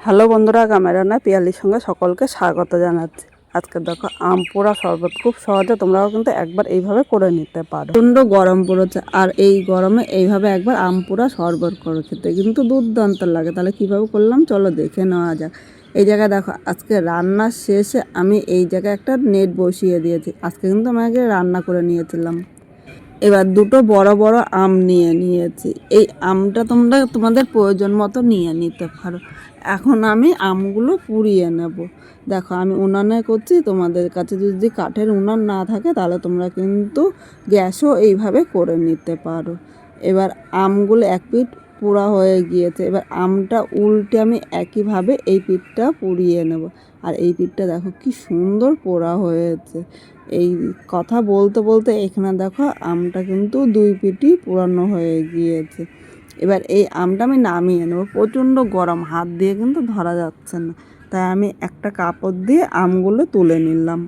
Hello বন্ধুরা, ক্যামেরানা পিয়ালির সঙ্গে সকলকে স্বাগত জানাচ্ছি। আজকে দেখো আম পোড়া শরবত খুব সহজে তোমরাও কিন্তু একবার এইভাবে করে নিতে পারো। প্রচণ্ড গরম পড়েছে আর এই গরমে এইভাবে একবার আম পোড়া শরবত করে খেতে কিন্তু দুর্দান্ত লাগে। তাহলে কীভাবে করলাম চলো দেখে নেওয়া যাক। এই জায়গায় দেখো আজকে রান্নার শেষে আমি এই জায়গায় একটা নেট বসিয়ে দিয়েছি। আজকে কিন্তু আমি আগে রান্না করে নিয়েছিলাম। এবার দুটো বড় বড় আম নিয়ে নিয়েছি। এই আমটা তোমরা তোমাদের প্রয়োজন মতো নিয়ে নিতে পারো। এখন আমি আমগুলো পুড়িয়ে নেব। দেখো আমি উনানে করছি, তোমাদের কাছে যদি কাঠের উনান না থাকে তাহলে তোমরা কিন্তু গ্যাসও এইভাবে করে নিতে পারো। এবার আমগুলো এক পিঠ পোড়া হয়ে গিয়েছে। এবার আমটা উল্টে আমি একইভাবে এই পিঠটা পুড়িয়ে নেব। আর এই পিঠটা দেখো কি সুন্দর পোড়া হয়েছে। এই কথা বলতে বলতে এখানে দেখো আমটা কিন্তু দুই পিঠই পোড়ানো হয়ে গিয়েছে। এবার এই আমটা আমি নামিয়ে নেব। প্রচণ্ড গরম, হাত দিয়ে কিন্তু ধরা যাচ্ছে না, তাই আমি একটা কাপড় দিয়ে আমগুলো তুলে নিলাম।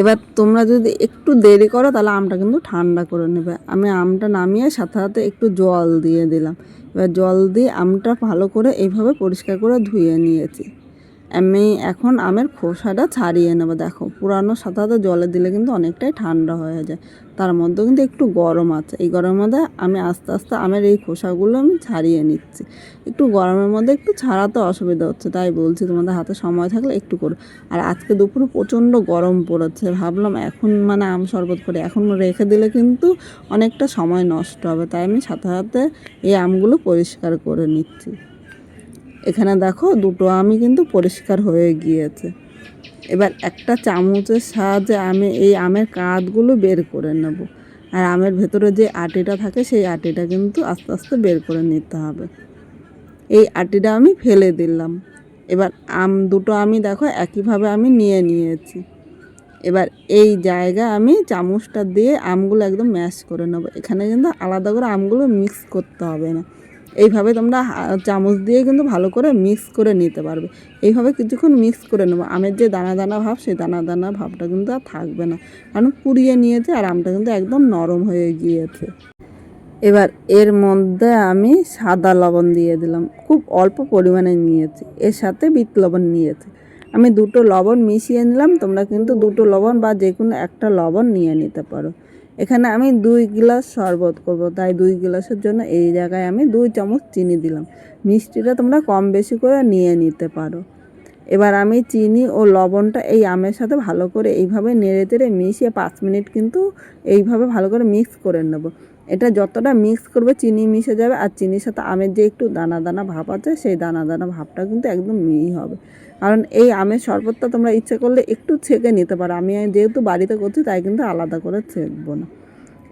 এবার তোমরা যদি একটু দেরি করো তাহলে আমটা কিন্তু ঠান্ডা করে নেবে। আমি আমটা নামিয়ে সাথে সাথে একটু জল দিয়ে দিলাম। এবার জল দিয়ে আমটা ভালো করে এইভাবে পরিষ্কার করে ধুয়ে নিয়েছি। আমি এখন আমের খোসাটা ছাড়িয়ে নেবো। দেখো পুরানোর সাথে সাথে জলে দিলে কিন্তু অনেকটাই ঠান্ডা হয়ে যায়, তার মধ্যে কিন্তু একটু গরম আছে। এই গরমের মধ্যে আমি আস্তে আস্তে আমের এই খোসাগুলো আমি ছাড়িয়ে নিচ্ছি। একটু গরমের মধ্যে একটু ছাড়াতে অসুবিধা হচ্ছে, তাই বলছি তোমাদের হাতে সময় থাকলে একটু করো। আর আজকে দুপুরে প্রচণ্ড গরম পড়েছে, ভাবলাম এখন আম শরবত করে এখন রেখে দিলে কিন্তু অনেকটা সময় নষ্ট হবে, তাই আমি সাথে সাথে এই আমগুলো পরিষ্কার করে নিচ্ছি। এখানে দেখো দুটো আমই কিন্তু পরিষ্কার হয়ে গিয়েছে। এবার একটা চামচের সাহায্যে আমি এই আমের কাঁধগুলো বের করে নেব। আর আমের ভেতরে যে আটিটা থাকে সেই আটিটা কিন্তু আস্তে আস্তে বের করে নিতে হবে। এই আটিটা আমি ফেলে দিলাম। এবার দুটো আমি দেখো একইভাবে আমি নিয়ে নিয়েছি। এবার এই জায়গা আমি চামচটা দিয়ে আমগুলো একদম ম্যাশ করে নেব। এখানে কিন্তু আলাদা করে আমগুলো মিক্স করতে হবে না। এইভাবে তোমরা চামচ দিয়ে কিন্তু ভালো করে মিক্স করে নিতে পারবে। এইভাবে কিছুক্ষণ মিক্স করে নেবো। আমের যে দানা দানা ভাব সেই দানা দানা ভাবটা কিন্তু আর থাকবে না, কারণ পুড়িয়ে নিয়েছে আর আমটা কিন্তু একদম নরম হয়ে গিয়েছে। এবার এর মধ্যে আমি সাদা লবণ দিয়ে দিলাম, খুব অল্প পরিমাণে নিয়েছি। এর সাথে বিট লবণ নিয়েছি। আমি দুটো লবণ মিশিয়ে নিলাম। তোমরা কিন্তু দুটো লবণ বা যে কোনো একটা লবণ নিয়ে নিতে পারো। এখানে আমি 2 গ্লাস শরবত করব, তাই 2 গ্লাসের জন্য এই জায়গায় আমি 2 চামচ চিনি দিলাম। মিষ্টিটা তোমরা কম বেশি করে নিয়ে নিতে পারো। এবার আমি চিনি ও লবণটা এই আমের সাথে ভালো করে এইভাবে নেড়ে চেড়ে মিশিয়ে 5 মিনিট কিন্তু এইভাবে ভালো করে মিক্স করে নেব। এটা যতটা মিক্স করবে চিনি মিশে যাবে, আর চিনির সাথে আমের যে একটু দানা দানা ভাব আছে সেই দানা দানা ভাবটা কিন্তু একদম মিহি হবে। কারণ এই আমের শরবতটা তোমরা ইচ্ছে করলে একটু ছেঁকে নিতে পারো। আমি যেহেতু বাড়িতে করছি তাই কিন্তু আলাদা করে ছেঁকবো না।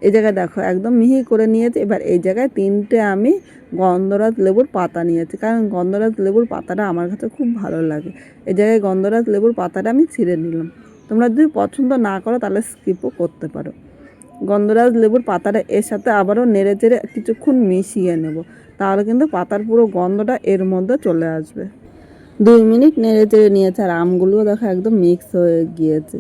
এই জায়গায় দেখো একদম মিহি করে নিয়েছি। এবার এই জায়গায় 3টে আমি গন্ধরাজ লেবুর পাতা নিয়েছি, কারণ গন্ধরাজ লেবুর পাতাটা আমার কাছে খুব ভালো লাগে। এই জায়গায় গন্ধরাজ লেবুর পাতাটা আমি ছিঁড়ে নিলাম। তোমরা যদি পছন্দ না করো তাহলে স্কিপও করতে পারো। গন্ধরাজ লেবুর পাতাটা এর সাথে আবারও নেড়ে চেড়ে কিছুক্ষণ মিশিয়ে নেব, তাহলে কিন্তু পাতার পুরো গন্ধটা এর মধ্যে চলে আসবে। 2 মিনিট নেড়ে চেড়ে নিয়েছে আর আমগুলোও দেখো একদম মিক্স হয়ে গিয়েছে।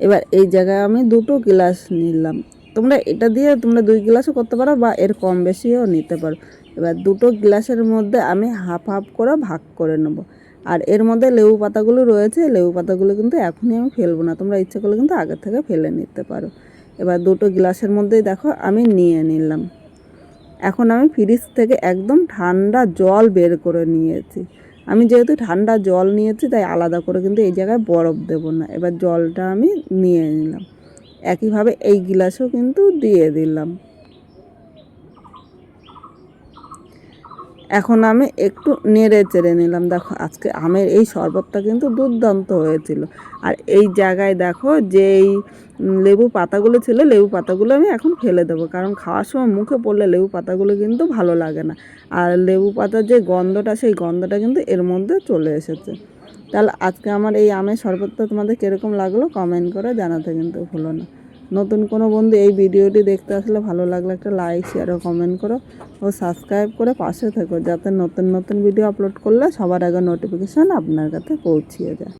এবার এই জায়গায় আমি 2টো গ্লাস নিলাম। তোমরা এটা দিয়ে তোমরা 2 গ্লাসও করতে পারো বা এর কম বেশিও নিতে পারো। এবার 2টো গ্লাসের মধ্যে আমি হাফ হাফ করে ভাগ করে নেব। আর এর মধ্যে লেবু পাতাগুলো রয়েছে, লেবু পাতাগুলো কিন্তু এখনই আমি ফেলবো না, তোমরা ইচ্ছে করলে কিন্তু আগে থেকে ফেলে নিতে পারো। এবার 2টো গ্লাসের মধ্যেই দেখো আমি নিয়ে নিলাম। এখন আমি ফ্রিজ থেকে একদম ঠান্ডা জল বের করে নিয়েছি। আমি যেহেতু ঠান্ডা জল নিয়েছি তাই আলাদা করে কিন্তু এই জায়গায় বরফ দেব না। এবার জলটা আমি নিয়ে নিলাম, একইভাবে এই গ্লাসেও কিন্তু দিয়ে দিলাম। এখন আমি একটু নেড়ে চেড়ে নিলাম। দেখো আজকে আমের এই শরবতটা কিন্তু দুর্দান্ত হয়েছিল। আর এই জায়গায় দেখো যে এই লেবু পাতাগুলো ছিল, লেবু পাতাগুলো আমি এখন ফেলে দেবো, কারণ খাওয়ার সময় মুখে পড়লে লেবু পাতাগুলো কিন্তু ভালো লাগে না। আর লেবু পাতার যে গন্ধটা সেই গন্ধটা কিন্তু এর মধ্যে চলে এসেছে। তাহলে আজকে আমার এই আমের শরবতটা তোমাদের কীরকম লাগলো কমেন্ট করে জানাতে কিন্তু ভুলো না। নতুন কোনো বন্ধু এই ভিডিওটি দেখতে আসলে ভালো লাগলে একটা লাইক শেয়ার ও কমেন্ট করো ও সাবস্ক্রাইব করে পাশে থেকো, যাতে নতুন নতুন ভিডিও আপলোড করলে সবার আগে নোটিফিকেশান আপনার কাছে পৌঁছিয়ে যায়।